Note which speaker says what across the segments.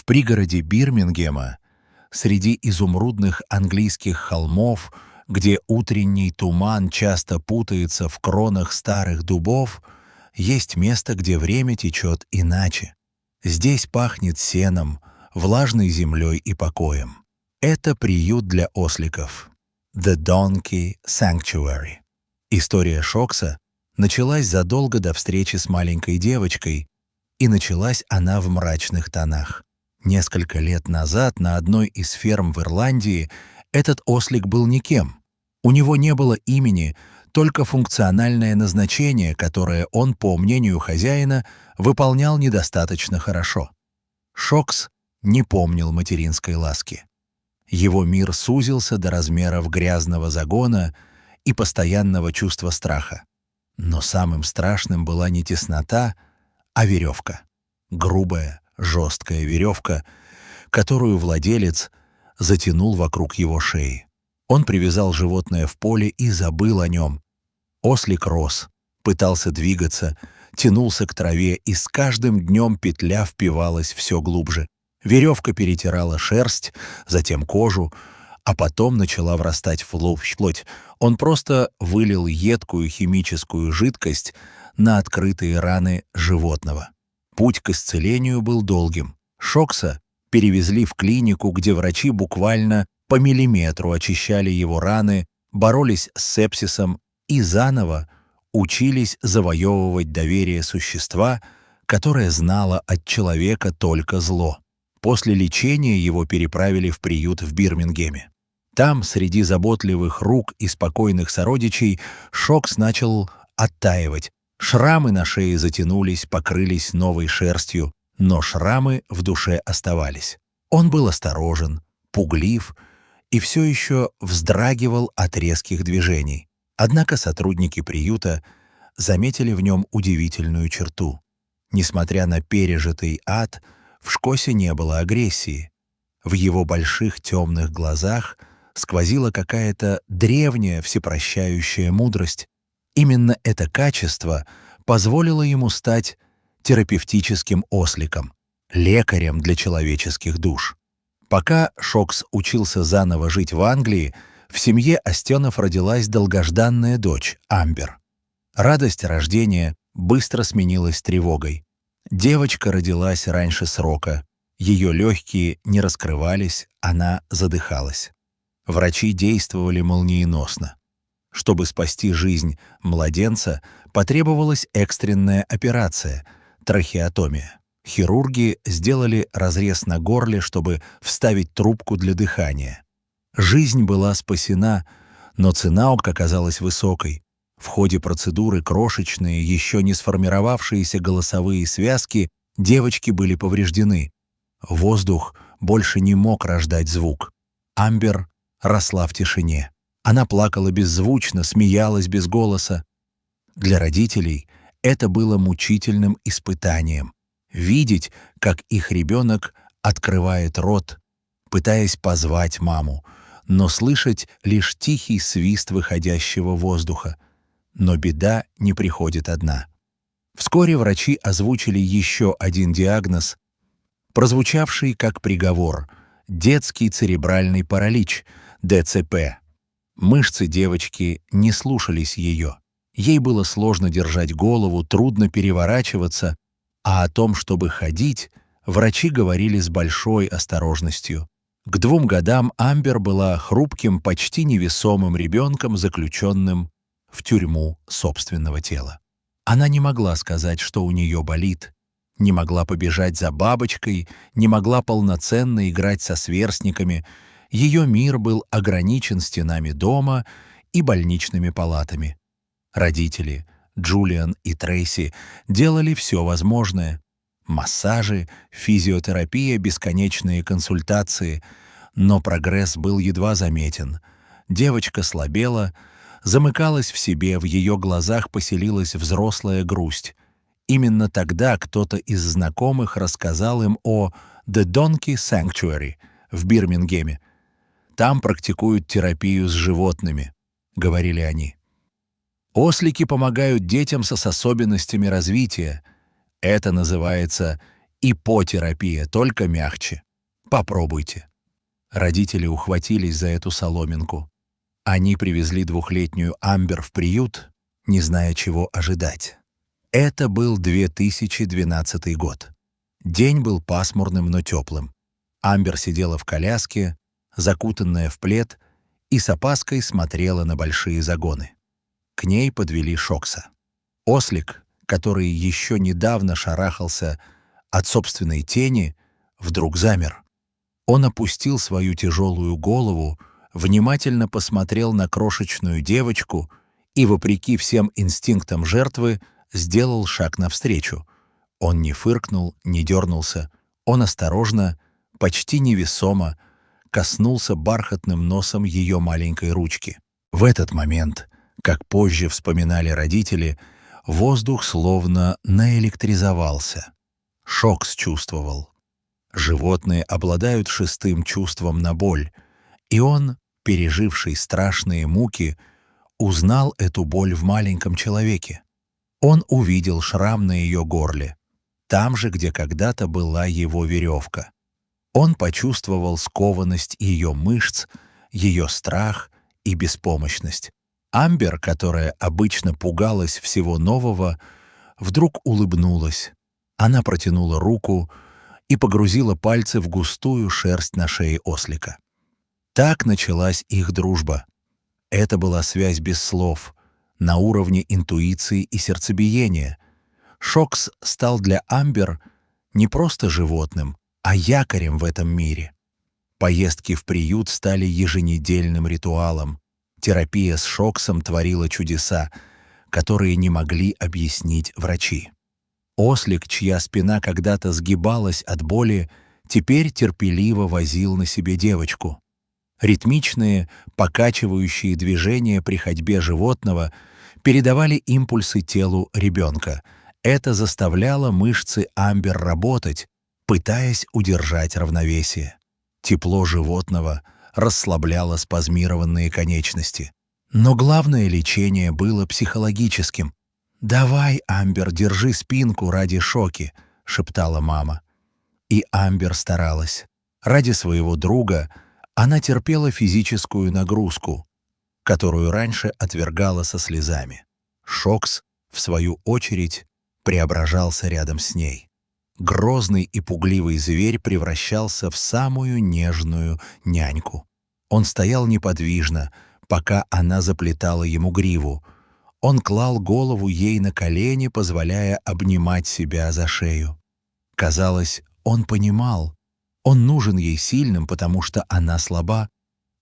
Speaker 1: В пригороде Бирмингема, среди изумрудных английских холмов, где утренний туман часто путается в кронах старых дубов, есть место, где время течет иначе. Здесь пахнет сеном, влажной землей и покоем. Это приют для осликов. The Donkey Sanctuary. История Шокса началась задолго до встречи с маленькой девочкой, и началась она в мрачных тонах. Несколько лет назад на одной из ферм в Ирландии этот ослик был никем. У него не было имени, только функциональное назначение, которое он, по мнению хозяина, выполнял недостаточно хорошо. Шокс не помнил материнской ласки. Его мир сузился до размеров грязного загона и постоянного чувства страха. Но самым страшным была не теснота, а веревка. Грубая, жесткая веревка, которую владелец затянул вокруг его шеи. Он привязал животное в поле и забыл о нем. Ослик рос, пытался двигаться, тянулся к траве, и с каждым днем петля впивалась все глубже. Веревка перетирала шерсть, затем кожу, а потом начала врастать в плоть. Он просто вылил едкую химическую жидкость на открытые раны животного. Путь к исцелению был долгим. Шокса перевезли в клинику, где врачи буквально по миллиметру очищали его раны, боролись с сепсисом и заново учились завоевывать доверие существа, которое знало от человека только зло. После лечения его переправили в приют в Бирмингеме. Там, среди заботливых рук и спокойных сородичей, Шокс начал оттаивать. Шрамы на шее затянулись, покрылись новой шерстью, но шрамы в душе оставались. Он был осторожен, пуглив и все еще вздрагивал от резких движений. Однако сотрудники приюта заметили в нем удивительную черту. Несмотря на пережитый ад, в Шкосе не было агрессии. В его больших темных глазах сквозила какая-то древняя всепрощающая мудрость. Именно это качество позволило ему стать терапевтическим осликом, лекарем для человеческих душ. Пока Шокс учился заново жить в Англии, в семье Остенов родилась долгожданная дочь Амбер. Радость рождения быстро сменилась тревогой. Девочка родилась раньше срока, ее легкие не раскрывались, она задыхалась. Врачи действовали молниеносно. Чтобы спасти жизнь младенца, потребовалась экстренная операция – трахеотомия. Хирурги сделали разрез на горле, чтобы вставить трубку для дыхания. Жизнь была спасена, но цена оказалась высокой. В ходе процедуры крошечные, еще не сформировавшиеся голосовые связки девочки были повреждены. Воздух больше не мог рождать звук. Амбер росла в тишине. Она плакала беззвучно, смеялась без голоса. Для родителей это было мучительным испытанием. Видеть, как их ребенок открывает рот, пытаясь позвать маму, но слышать лишь тихий свист выходящего воздуха. Но беда не приходит одна. Вскоре врачи озвучили еще один диагноз, прозвучавший как приговор – детский церебральный паралич, ДЦП. Мышцы девочки не слушались ее. Ей было сложно держать голову, трудно переворачиваться, а о том, чтобы ходить, врачи говорили с большой осторожностью. К 2 годам Амбер была хрупким, почти невесомым ребенком, заключенным в тюрьму собственного тела. Она не могла сказать, что у нее болит, не могла побежать за бабочкой, не могла полноценно играть со сверстниками. Ее мир был ограничен стенами дома и больничными палатами. Родители, Джулиан и Трейси, делали все возможное. Массажи, физиотерапия, бесконечные консультации. Но прогресс был едва заметен. Девочка слабела, замыкалась в себе, в ее глазах поселилась взрослая грусть. Именно тогда кто-то из знакомых рассказал им о The Donkey Sanctuary в Бирмингеме. «Там практикуют терапию с животными», — говорили они. «Ослики помогают детям с особенностями развития. Это называется Ипотерапия, только мягче. Попробуйте». Родители ухватились за эту соломинку. Они привезли двухлетнюю Амбер в приют, не зная, чего ожидать. Это был 2012 год. День был пасмурным, но теплым. Амбер сидела в коляске, закутанная в плед, и с опаской смотрела на большие загоны. К ней подвели Шокса. Ослик, который еще недавно шарахался от собственной тени, вдруг замер. Он опустил свою тяжелую голову, внимательно посмотрел на крошечную девочку и, вопреки всем инстинктам жертвы, сделал шаг навстречу. Он не фыркнул, не дернулся. Он осторожно, почти невесомо, коснулся бархатным носом ее маленькой ручки. В этот момент, как позже вспоминали родители, воздух словно наэлектризовался. Шокс чувствовал. Животные обладают шестым чувством на боль, и он, переживший страшные муки, узнал эту боль в маленьком человеке. Он увидел шрам на ее горле, там же, где когда-то была его веревка. Он почувствовал скованность ее мышц, ее страх и беспомощность. Амбер, которая обычно пугалась всего нового, вдруг улыбнулась. Она протянула руку и погрузила пальцы в густую шерсть на шее ослика. Так началась их дружба. Это была связь без слов, на уровне интуиции и сердцебиения. Шокс стал для Амбер не просто животным, а якорем в этом мире. Поездки в приют стали еженедельным ритуалом. Терапия с Шоксом творила чудеса, которые не могли объяснить врачи. Ослик, чья спина когда-то сгибалась от боли, теперь терпеливо возил на себе девочку. Ритмичные, покачивающие движения при ходьбе животного передавали импульсы телу ребенка. Это заставляло мышцы Амбер работать, пытаясь удержать равновесие. Тепло животного расслабляло спазмированные конечности. Но главное лечение было психологическим. «Давай, Амбер, держи спинку ради Шоки», — шептала мама. И Амбер старалась. Ради своего друга она терпела физическую нагрузку, которую раньше отвергала со слезами. Шокс, в свою очередь, преображался рядом с ней. Грозный и пугливый зверь превращался в самую нежную няньку. Он стоял неподвижно, пока она заплетала ему гриву. Он клал голову ей на колени, позволяя обнимать себя за шею. Казалось, он понимал, он нужен ей сильным, потому что она слаба,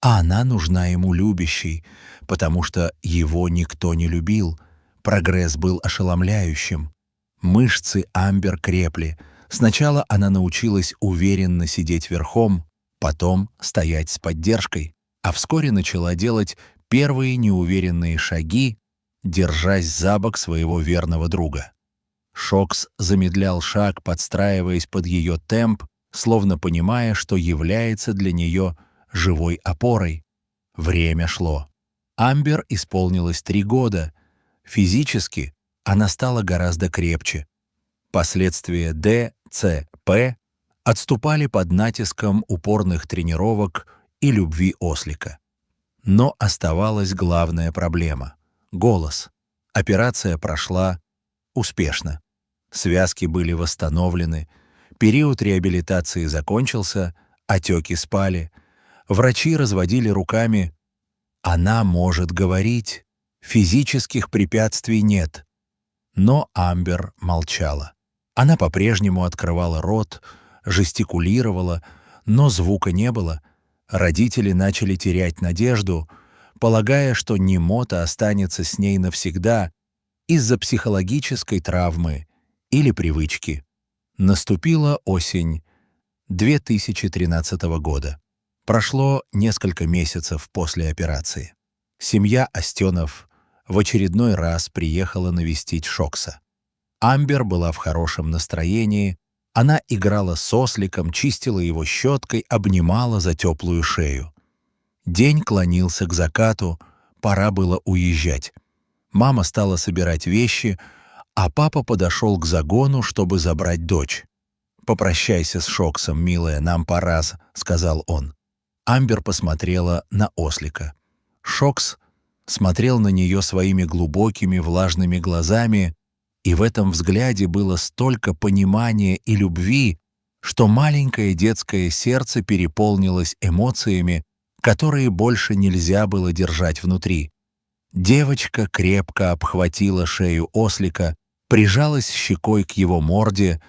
Speaker 1: а она нужна ему любящей, потому что его никто не любил. Прогресс был ошеломляющим. Мышцы Амбер крепли. Сначала она научилась уверенно сидеть верхом, потом стоять с поддержкой, а вскоре начала делать первые неуверенные шаги, держась за бок своего верного друга. Шокс замедлял шаг, подстраиваясь под ее темп, словно понимая, что является для нее живой опорой. Время шло. Амбер исполнилось 3 года. Физически она стала гораздо крепче. Последствия ДЦП отступали под натиском упорных тренировок и любви ослика. Но оставалась главная проблема — голос. Операция прошла успешно. Связки были восстановлены, период реабилитации закончился, отеки спали. Врачи разводили руками. Она может говорить, физических препятствий нет. Но Амбер молчала. Она по-прежнему открывала рот, жестикулировала, но звука не было. Родители начали терять надежду, полагая, что немота останется с ней навсегда из-за психологической травмы или привычки. Наступила осень 2013 года. Прошло несколько месяцев после операции. Семья Остенов в очередной раз приехала навестить Шокса. Амбер была в хорошем настроении, она играла с осликом, чистила его щеткой, обнимала за теплую шею. День клонился к закату, пора было уезжать. Мама стала собирать вещи, а папа подошел к загону, чтобы забрать дочь. «Попрощайся с Шоксом, милая, нам пора», — сказал он. Амбер посмотрела на ослика. Шокс смотрел на нее своими глубокими влажными глазами, и в этом взгляде было столько понимания и любви, что маленькое детское сердце переполнилось эмоциями, которые больше нельзя было держать внутри. Девочка крепко обхватила шею ослика, прижалась щекой к его морде,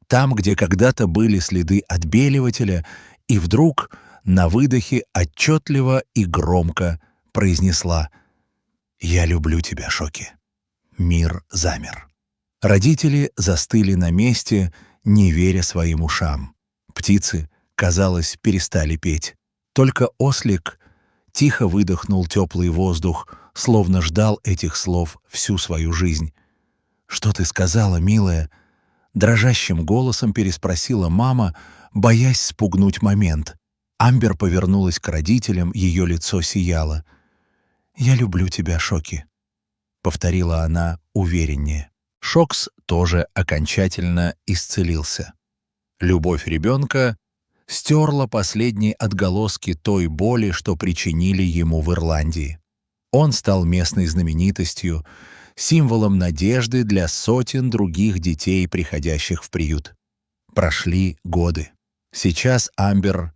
Speaker 1: там, где когда-то были следы отбеливателя, и вдруг на выдохе отчетливо и громко произнесла: «Я люблю тебя, Шоки». Мир замер. Родители застыли на месте, не веря своим ушам. Птицы, казалось, перестали петь. Только ослик тихо выдохнул теплый воздух, словно ждал этих слов всю свою жизнь. «Что ты сказала, милая?» — дрожащим голосом переспросила мама, боясь спугнуть момент. Амбер повернулась к родителям, ее лицо сияло. «Я люблю тебя, Шоки», — повторила она увереннее. Шокс тоже окончательно исцелился. Любовь ребенка стерла последние отголоски той боли, что причинили ему в Ирландии. Он стал местной знаменитостью, символом надежды для сотен других детей, приходящих в приют. Прошли годы. Сейчас Амбер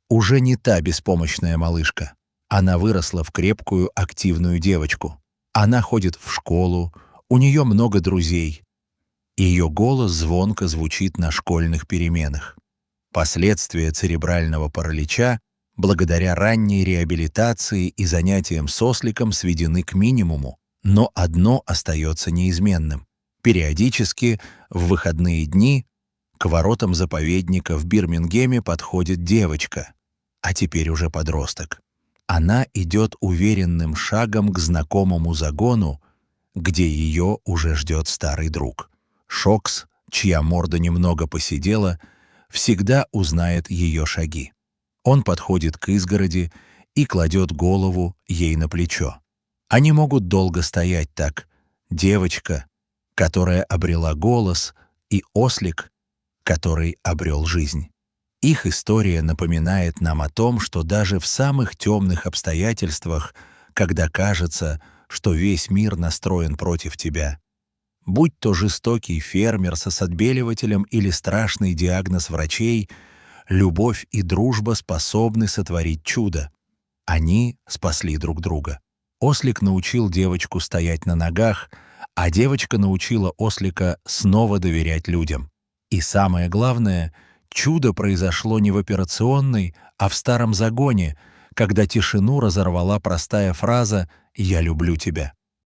Speaker 1: уже не та беспомощная малышка. Она выросла в крепкую, активную девочку. Она ходит в школу, у нее много друзей. Ее голос звонко звучит на школьных переменах. Последствия церебрального паралича, благодаря ранней реабилитации и занятиям с осликом, сведены к минимуму, но одно остается неизменным. Периодически, в выходные дни, к воротам заповедника в Бирмингеме подходит девочка, а теперь уже подросток. Она идет уверенным шагом к знакомому загону, где ее уже ждет старый друг. Шокс, чья морда немного поседела, всегда узнает ее шаги. Он подходит к изгороди и кладет голову ей на плечо. Они могут долго стоять так. Девочка, которая обрела голос, и ослик, который обрел жизнь. Их история напоминает нам о том, что даже в самых темных обстоятельствах, когда кажется, что весь мир настроен против тебя, будь то жестокий фермер с отбеливателем или страшный диагноз врачей, любовь и дружба способны сотворить чудо. Они спасли друг друга. Ослик научил девочку стоять на ногах, а девочка научила ослика снова доверять людям. И самое главное, чудо произошло не в операционной, а в старом загоне, когда тишину разорвала простая фраза «Я люблю тебя».